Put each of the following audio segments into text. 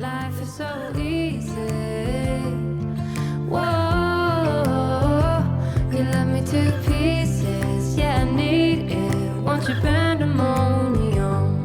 Life is so easy. Whoa, you love me to pieces. Yeah, I need it. Want your pandemonium.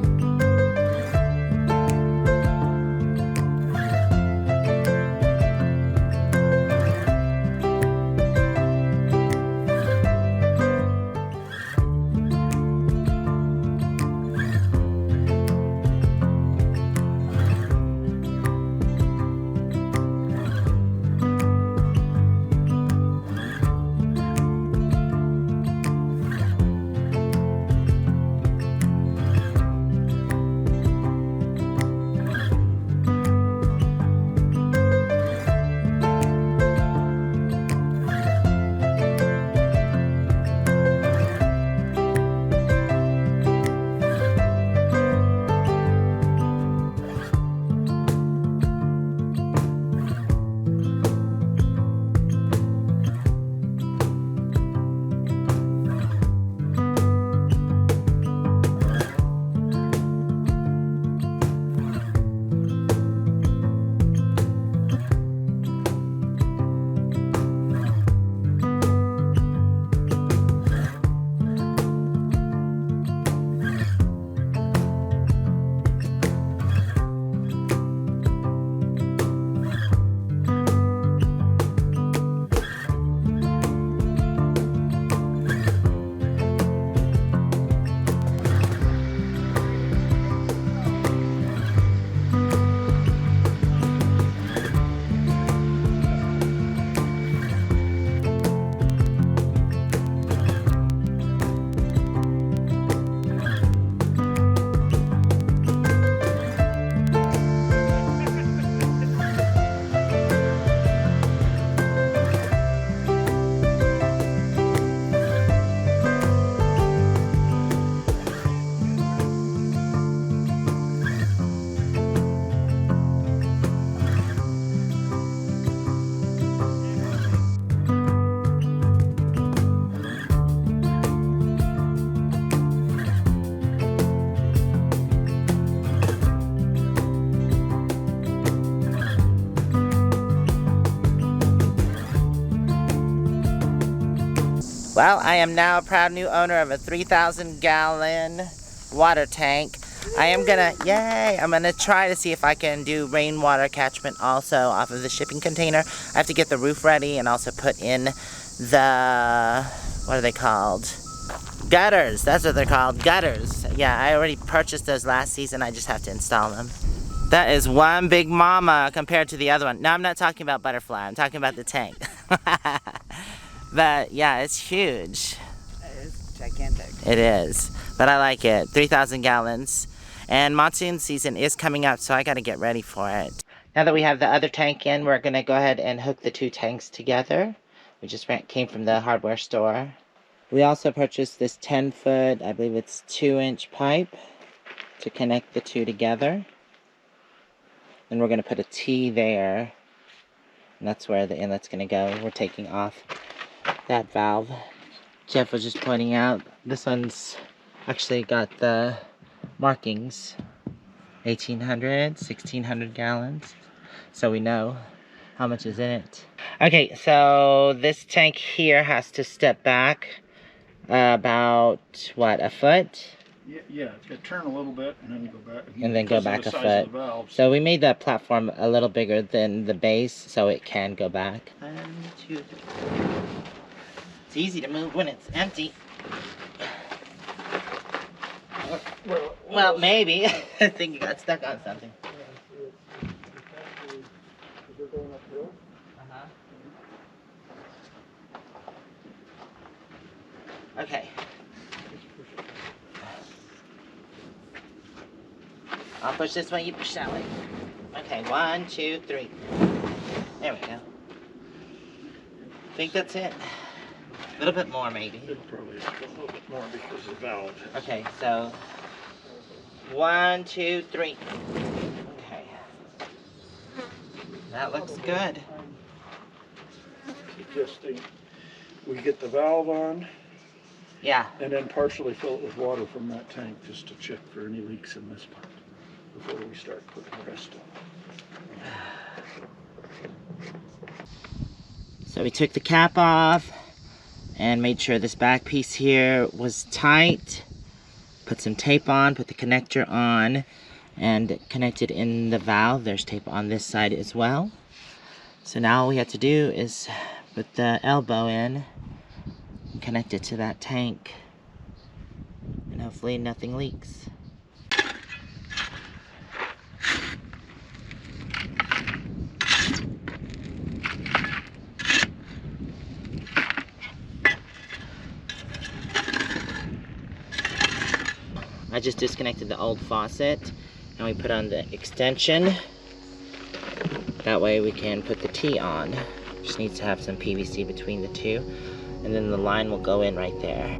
Well, I am now a proud new owner of a 3,000-gallon water tank. I'm gonna try to see if I can do rainwater catchment also off of the shipping container. I have to get the roof ready and also put in the, what are they called? Gutters, that's what they're called, gutters. Yeah, I already purchased those last season, I just have to install them. That is one big mama compared to the other one. No, I'm not talking about butterfly, I'm talking about the tank. But yeah, it's huge. It is gigantic. It is, but I like it. 3,000 gallons. And monsoon season is coming up, so I gotta get ready for it. Now that we have the other tank in, we're gonna go ahead and hook the two tanks together. We just came from the hardware store. We also purchased this 10-foot, I believe it's 2-inch pipe to connect the two together. And we're gonna put a T there. And that's where the inlet's gonna go. We're taking off that valve. Jeff was just pointing out, this one's actually got the markings. 1,800, 1,600 gallons. So we know how much is in it. Okay, so this tank here has to step back about, what, a foot? Yeah, it turn a little bit and then go back. And then go back a foot. So we made the platform a little bigger than the base so it can go back. 1, 2, 3. It's easy to move when it's empty. Well, maybe. I think you got stuck on something. Okay. I'll push this way, you push that way. Okay, 1, 2, 3. There we go. I think that's it. A little bit more, maybe. It probably is a little bit more because of the valve. Okay, so 1, 2, 3. Okay. That looks good. Suggesting we get the valve on. Yeah. And then partially fill it with water from that tank just to check for any leaks in this part. before we start putting the rest on. So we took the cap off and made sure this back piece here was tight. Put some tape on, put the connector on, and connected in the valve. There's tape on this side as well. So now all we have to do is put the elbow in, connect it to that tank, and hopefully nothing leaks. I just disconnected the old faucet and we put on the extension. That way we can put the T on. Just needs to have some PVC between the two, and then the line will go in right there.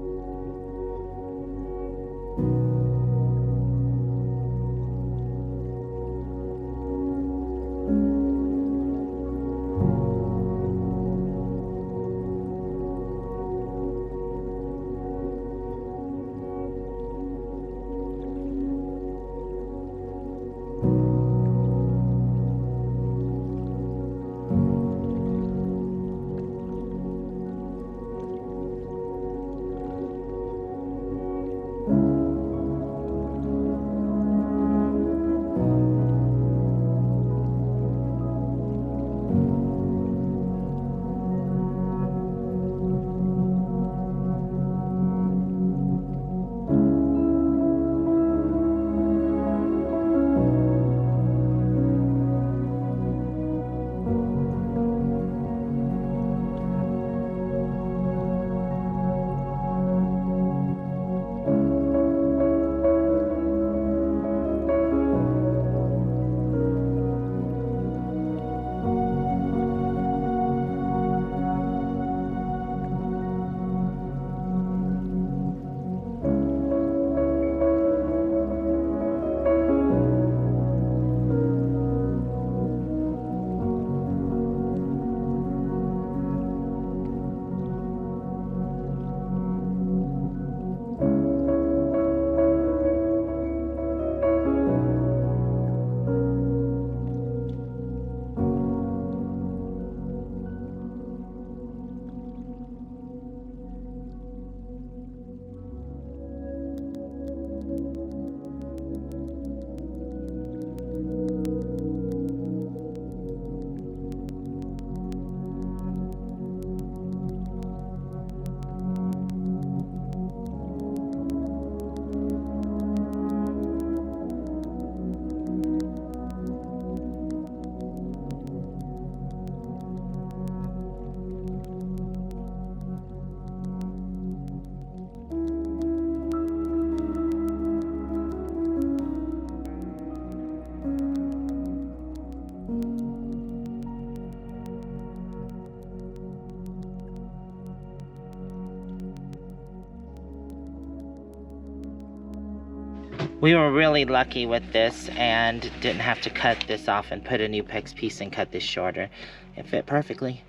We were really lucky with this and didn't have to cut this off and put a new PEX piece and cut this shorter. It fit perfectly.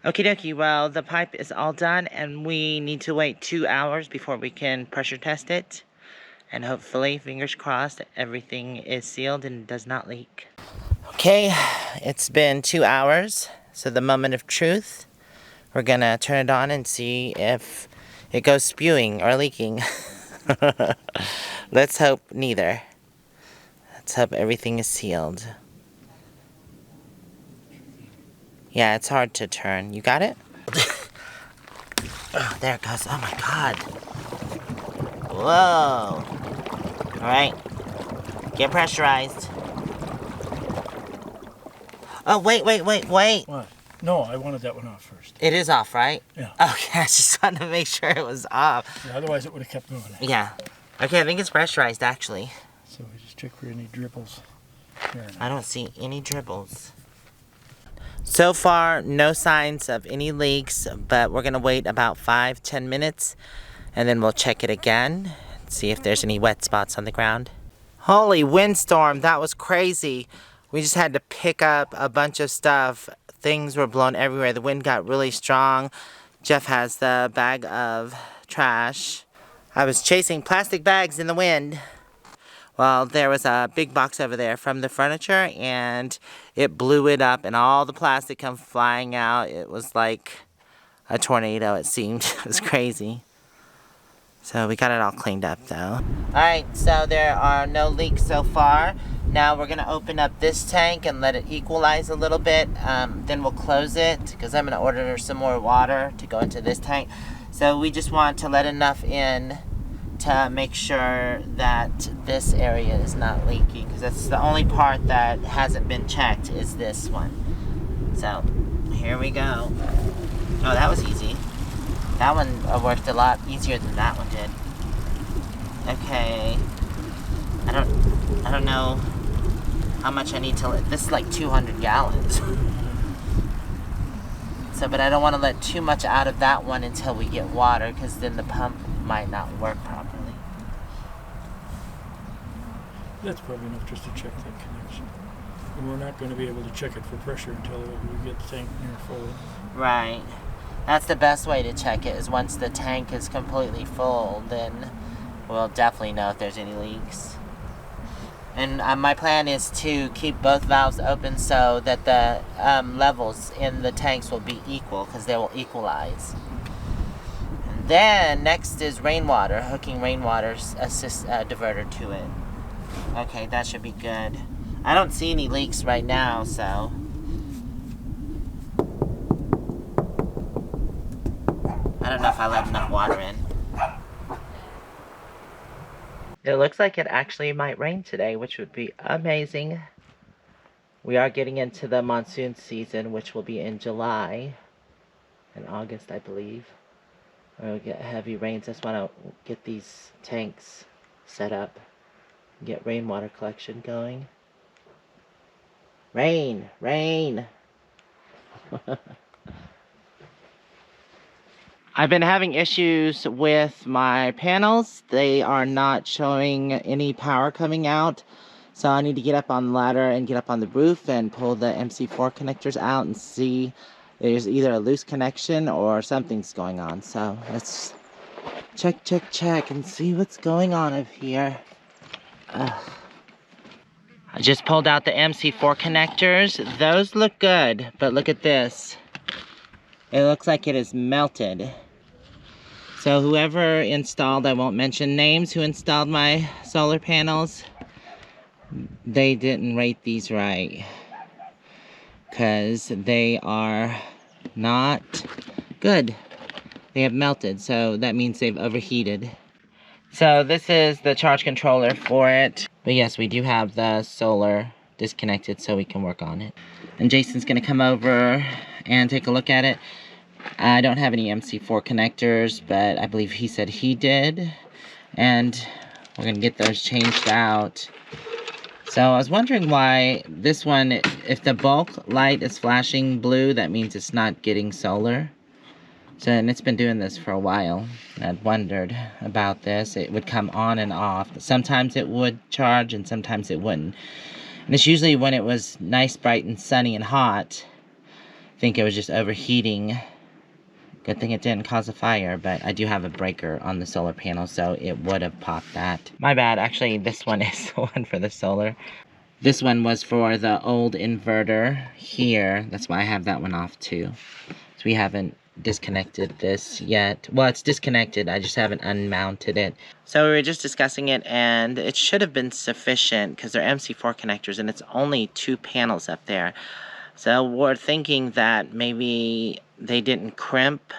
Okie dokie, well the pipe is all done and we need to wait 2 hours before we can pressure test it. And hopefully, fingers crossed, everything is sealed and does not leak. Okay, it's been 2 hours, so the moment of truth. We're gonna turn it on and see if it goes spewing or leaking. Let's hope neither. Let's hope everything is sealed. Yeah, it's hard to turn. You got it? Oh, there it goes. Oh my god. Whoa. Alright. Get pressurized. Oh, wait. What? No, I wanted that one off first. It is off, right? Yeah. Okay, I just wanted to make sure it was off. Yeah, otherwise it would have kept going. Yeah. Okay, I think it's pressurized, actually. So we just check for any dribbles. Here. I don't see any dribbles. So far, no signs of any leaks, but we're gonna wait about 5-10 minutes and then we'll check it again, see if there's any wet spots on the ground. Holy windstorm, that was crazy. We just had to pick up a bunch of stuff. Things were blown everywhere. The wind got really strong. Jeff has the bag of trash. I was chasing plastic bags in the wind. Well, there was a big box over there from the furniture, and it blew it up, and all the plastic come flying out. It was like a tornado, it seemed. It was crazy. So we got it all cleaned up, though. Alright, so there are no leaks so far. Now we're going to open up this tank and let it equalize a little bit. Then we'll close it, because I'm going to order some more water to go into this tank. So we just want to let enough in to make sure that this area is not leaking, because that's the only part that hasn't been checked is this one. So here we go. Oh, that was easy. That one worked a lot easier than that one did. Okay. I don't know how much I need to let. This is like 200 gallons. So, but I don't want to let too much out of that one until we get water, because then the pump might not work properly. That's probably enough just to check that connection. And we're not going to be able to check it for pressure until we get the tank near full. Right. That's the best way to check it, is once the tank is completely full, then we'll definitely know if there's any leaks. And my plan is to keep both valves open so that the levels in the tanks will be equal, because they will equalize. And then next is rainwater, hooking rainwater diverter to it. Okay, that should be good. I don't see any leaks right now, so I don't know if I let enough water in. It looks like it actually might rain today, which would be amazing. We are getting into the monsoon season, which will be in July and August, I believe. We'll get heavy rains. I just want to get these tanks set up, get rainwater collection going. Rain! Rain! I've been having issues with my panels. They are not showing any power coming out. So I need to get up on the ladder and get up on the roof and pull the MC4 connectors out and see there's either a loose connection or something's going on. So let's check and see what's going on over here. I just pulled out the MC4 connectors. Those look good, but look at this. It looks like it is melted. So whoever installed, I won't mention names, who installed my solar panels, they didn't rate these right, because they are not good. They have melted, so that means they've overheated. So this is the charge controller for it. But yes, we do have the solar disconnected so we can work on it. And Jason's gonna come over and take a look at it. I don't have any MC4 connectors, but I believe he said he did. And we're gonna get those changed out. So I was wondering why this one, if the bulk light is flashing blue, that means it's not getting solar. So, and it's been doing this for a while. I'd wondered about this. It would come on and off. Sometimes it would charge and sometimes it wouldn't. And it's usually when it was nice, bright, and sunny and hot. I think it was just overheating. Good thing it didn't cause a fire, but I do have a breaker on the solar panel, so it would have popped that. My bad, actually this one is the one for the solar. This one was for the old inverter here. That's why I have that one off too. So we haven't disconnected this yet. Well, it's disconnected, I just haven't unmounted it. So we were just discussing it, and it should have been sufficient because they're MC4 connectors and it's only 2 panels up there. So we're thinking that maybe they didn't crimp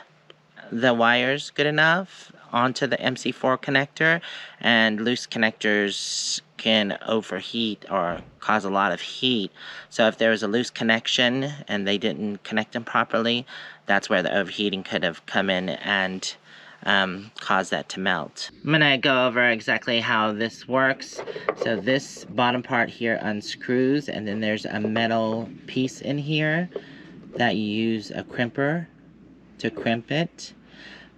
the wires good enough onto the MC4 connector, and loose connectors can overheat or cause a lot of heat. So if there was a loose connection and they didn't connect them properly, that's where the overheating could have come in and caused that to melt. I'm gonna go over exactly how this works. So this bottom part here unscrews, and then there's a metal piece in here that you use a crimper to crimp it.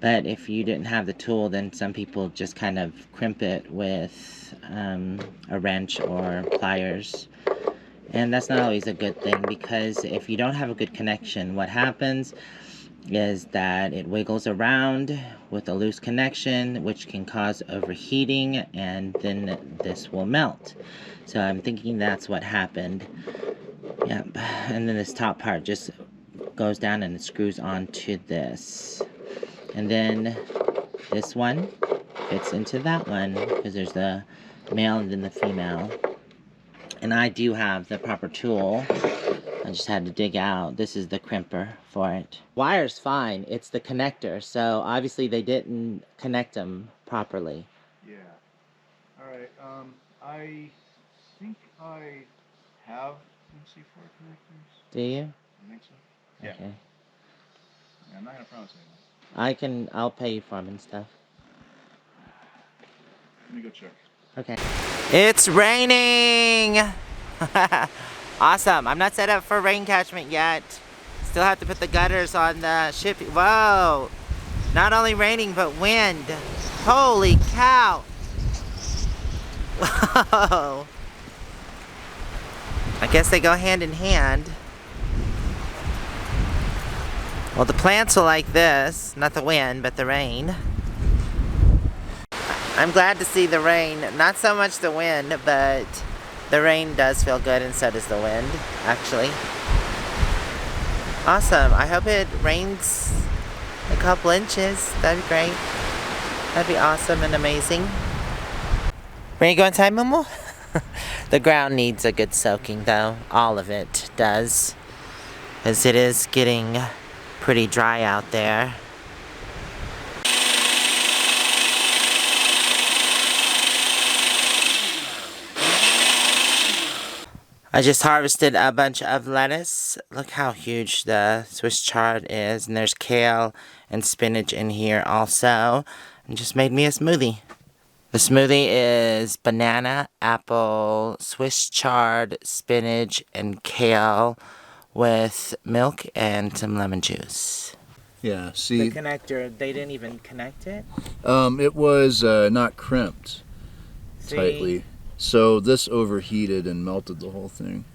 But if you didn't have the tool, then some people just kind of crimp it with a wrench or pliers. And that's not always a good thing, because if you don't have a good connection, what happens is that it wiggles around with a loose connection, which can cause overheating, and then this will melt. So I'm thinking that's what happened. Yep. And then this top part just goes down and it screws onto this. And then this one fits into that one because there's the male and then the female. And I do have the proper tool. I just had to dig out. This is the crimper for it. Wire's fine. It's the connector. So obviously they didn't connect them properly. Yeah. All right. I think I have some C4 connectors. Do you? I think so. Yeah. Okay. Yeah, I'm not gonna promise anything. I'll pay you for them and stuff. Let me go check. Okay. It's raining! Awesome. I'm not set up for rain catchment yet. Still have to put the gutters on the ship. Whoa! Not only raining, but wind. Holy cow! Whoa! I guess they go hand in hand. Well, the plants will like this. Not the wind, but the rain. I'm glad to see the rain. Not so much the wind, but the rain does feel good, and so does the wind, actually. Awesome. I hope it rains a couple inches. That'd be great. That'd be awesome and amazing. Ready to go inside, Moo-moo? The ground needs a good soaking, though. All of it does. As it is getting pretty dry out there. I just harvested a bunch of lettuce. Look how huge the Swiss chard is. And there's kale and spinach in here also. And just made me a smoothie. The smoothie is banana, apple, Swiss chard, spinach, and kale with milk and some lemon juice. Yeah. See. The connector, they didn't even connect it? It was not crimped tightly. So this overheated and melted the whole thing.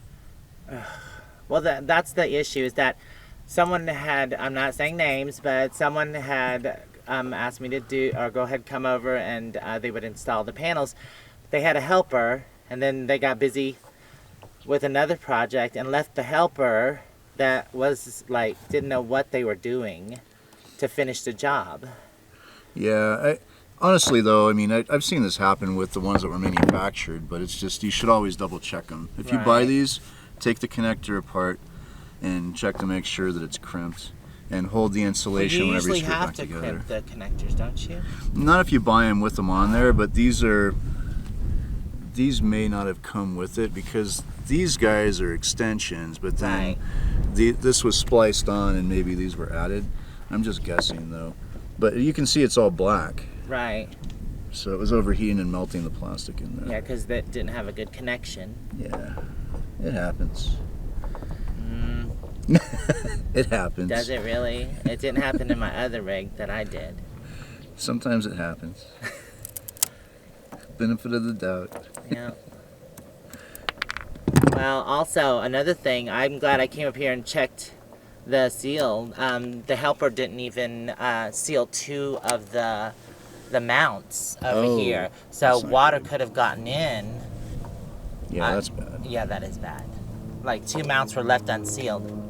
Well, that's the issue, is that someone had, I'm not saying names, but someone had asked me to go ahead, come over, and they would install the panels. They had a helper, and then they got busy with another project and left the helper that was like, didn't know what they were doing to finish the job. Yeah, honestly though, I mean, I've seen this happen with the ones that were manufactured, but it's just, you should always double check them. If you buy these, take the connector apart and check to make sure that it's crimped. And hold the insulation whenever you screw it back together. You usually have to crimp the connectors, don't you? Not if you buy them with them on there, but these may not have come with it because these guys are extensions, but then this was spliced on and maybe these were added. I'm just guessing though. But you can see it's all black. Right. So it was overheating and melting the plastic in there. Yeah, because that didn't have a good connection. Yeah, it happens. It happens. Does it really? It didn't happen in my other rig that I did. Sometimes it happens. Benefit of the doubt. Yeah. Well, also, another thing, I'm glad I came up here and checked the seal. The helper didn't even seal 2 of the mounts over here. So water could have gotten in. Yeah, that's bad. Yeah, that is bad. Like 2 mounts were left unsealed.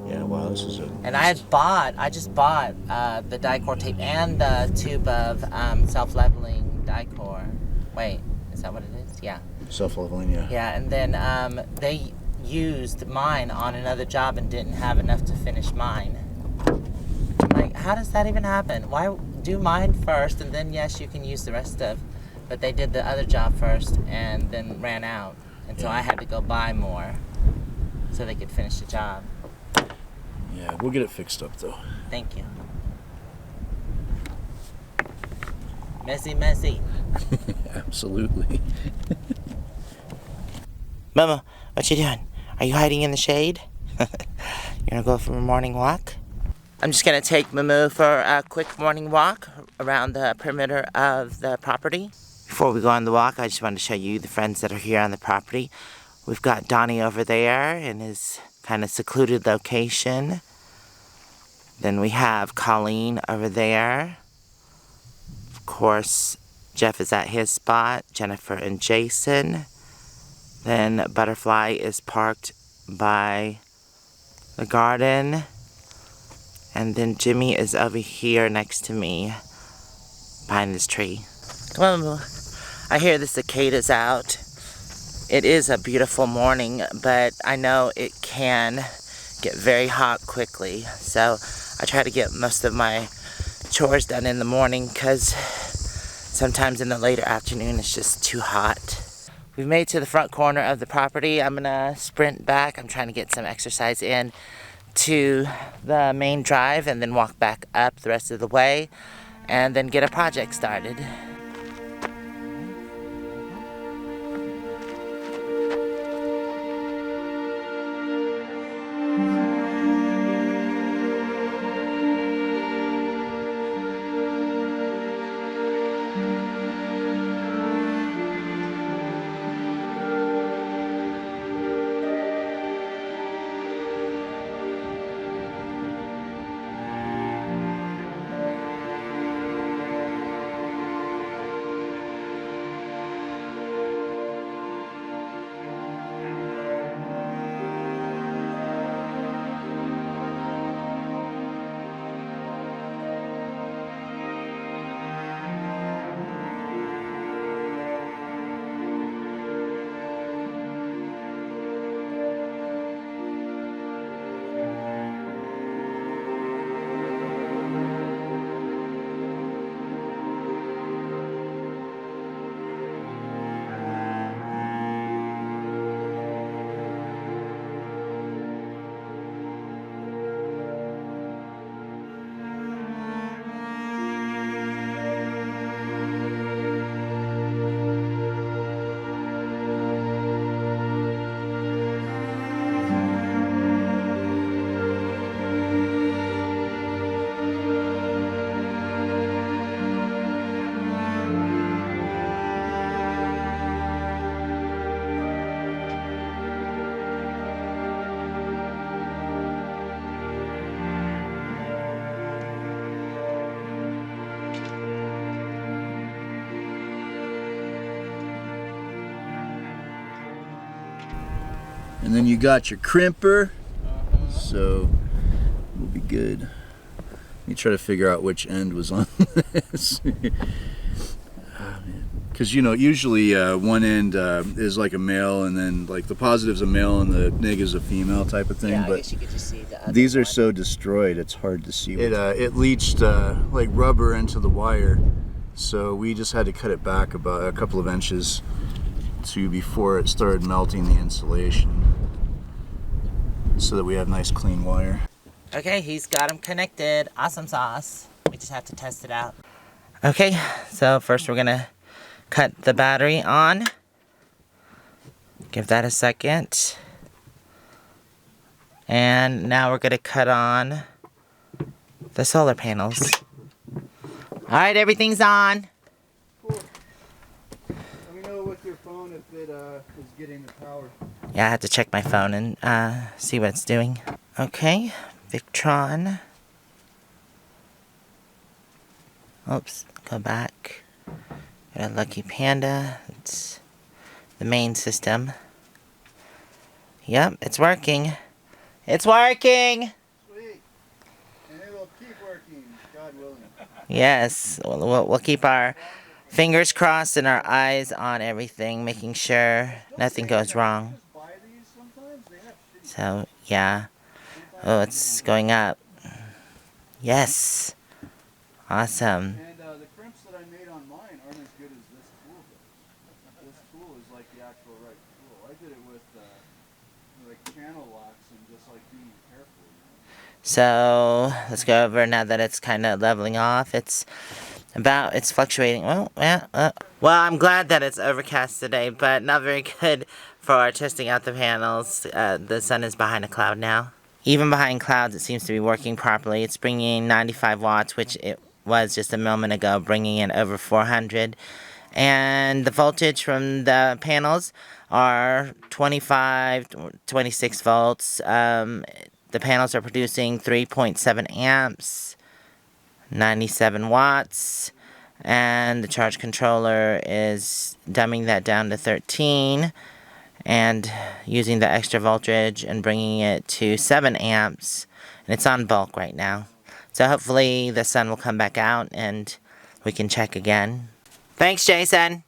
Yeah, wow, this is a... And I just bought the die-core tape and the tube of self-leveling die-core. Wait, is that what it is? Yeah. Self-leveling, yeah. Yeah, and then they used mine on another job and didn't have enough to finish mine. Like, how does that even happen? Why do mine first and then, yes, you can use the rest of... But they did the other job first and then ran out. And so I had to go buy more so they could finish the job. Yeah, we'll get it fixed up though. Thank you. Messy, messy. Absolutely. Mama, what you doing? Are you hiding in the shade? You gonna go for a morning walk? I'm just gonna take Moo-moo for a quick morning walk around the perimeter of the property. Before we go on the walk, I just wanted to show you the friends that are here on the property. We've got Donnie over there in his kind of secluded location. Then we have Colleen over there. Of course, Jeff is at his spot, Jennifer and Jason. Then Butterfly is parked by the garden. And then Jimmy is over here next to me, behind this tree. Come on, Moo. I hear the cicadas out. It is a beautiful morning, but I know it can get very hot quickly. So I try to get most of my chores done in the morning because sometimes in the later afternoon it's just too hot. We've made it to the front corner of the property. I'm gonna sprint back. I'm trying to get some exercise in to the main drive and then walk back up the rest of the way and then get a project started. And then you got your crimper, so we'll be good. Let me try to figure out which end was on this. Because you know, usually one end is like a male, and then like the positive's a male and the negative's a female type of thing. Yeah, I but guess you could just see the other these are one. so destroyed, it's hard to see. It leached like rubber into the wire, so we just had to cut it back about a couple of inches to before it started melting the insulation, so that we have nice clean wire. Okay, he's got them connected. Awesome sauce. We just have to test it out. Okay, so first we're gonna cut the battery on. Give that a second. And now we're gonna cut on the solar panels. Alright, everything's on. Cool. Let me know with your phone if it is getting the power. Yeah, I have to check my phone and see what it's doing. Okay, Victron. Oops, go back. Got a Lucky Panda. It's the main system. Yep, it's working. It's working! Sweet. And it will keep working, God willing. Yes, we'll keep our fingers crossed and our eyes on everything, making sure nothing goes wrong. So, yeah. Oh, it's going up. Yes. Awesome. And the crimps that I made on mine aren't as good as this tool. This tool is like the actual right tool. I did it with like channel locks and just like being careful. You know? So, let's go over now that it's kind of leveling off. It's fluctuating. Well, yeah. Well, I'm glad that it's overcast today, but not very good for testing out the panels. The sun is behind a cloud now. Even behind clouds, it seems to be working properly. It's bringing 95 watts, which it was just a moment ago, bringing in over 400. And the voltage from the panels are 25, 26 volts. The the panels are producing 3.7 amps, 97 watts, and the charge controller is dumbing that down to 13 and using the extra voltage and bringing it to 7 amps, and it's on bulk right now. So hopefully the sun will come back out and we can check again. Thanks, Jason.